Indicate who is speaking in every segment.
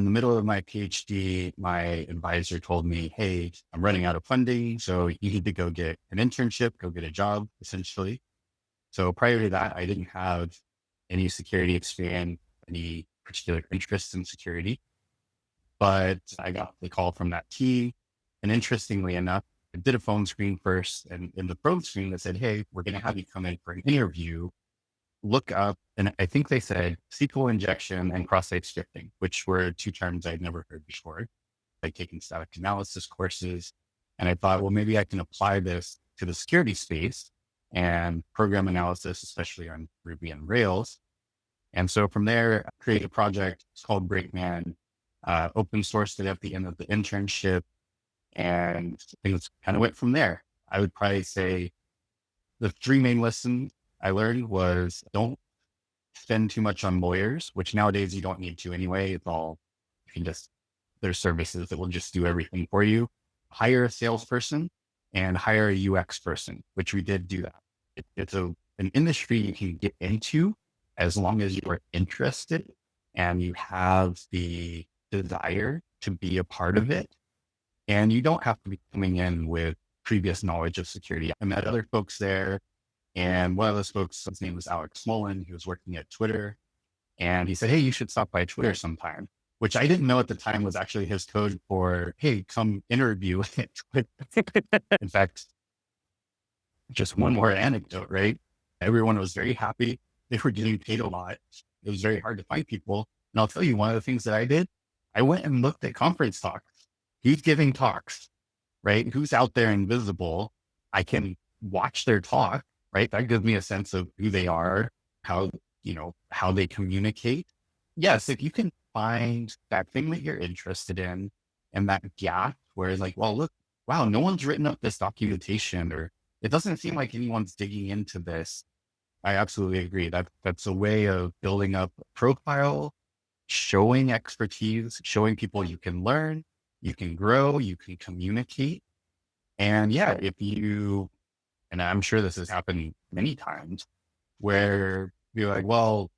Speaker 1: In the middle of my PhD, my advisor told me, hey, I'm running out of funding. So you need to go get an internship, go get a job, essentially. So prior to that, I didn't have any security experience, any particular interest in security, but I got the call from that team. And interestingly enough, I did a phone screen first. And in the phone screen, they said, hey, we're going to have you come in for an interview, look up. And I think they said SQL injection and cross-site scripting, which were two terms I'd never heard before, like taking static analysis courses. And I thought, well, maybe I can apply this to the security space and program analysis, especially on Ruby and Rails. And so from there, I created a project. It's called Breakman, open sourced it at the end of the internship, and things kind of went from there. I would probably say the three main lessons I learned was don't spend too much on lawyers, which nowadays you don't need to anyway. It's all, you can just, there's services that will just do everything for you. Hire a salesperson and hire a UX person, which we did do that. It's an industry you can get into as long as you are interested and you have the desire to be a part of it. And you don't have to be coming in with previous knowledge of security. I met other folks there, and one of those folks, his name was Alex Mullen. He was working at Twitter, and he said, hey, you should stop by Twitter sometime, which I didn't know at the time was actually his code for, hey, come interview at Twitter. In fact, just one more anecdote, right? Everyone was very happy. They were getting paid a lot. It was very hard to find people. And I'll tell you, one of the things that I did, I went and looked at conference talks. Who's giving talks, right? Who's out there invisible? I can watch their talk, right? That gives me a sense of who they are, how, how they communicate. Yes, if you can find that thing that you're interested in and that gap where it's like, well, look, wow, no one's written up this documentation, or it doesn't seem like anyone's digging into this. I absolutely agree. That's a way of building up a profile, showing expertise, showing people you can learn, you can grow, you can communicate. And yeah, and I'm sure this has happened many times where you're like, well,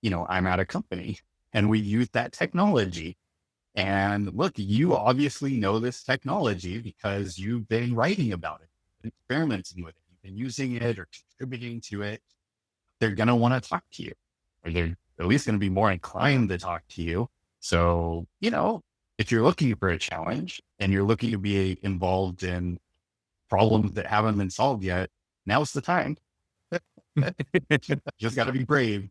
Speaker 1: I'm at a company and we use that technology. And look, you obviously know this technology because you've been writing about it, experimenting with it, you've been using it or contributing to it. They're going to want to talk to you, or they're at least going to be more inclined to talk to you. So, if you're looking for a challenge and you're looking to be involved in problems that haven't been solved yet, now's the time. Just got to be brave.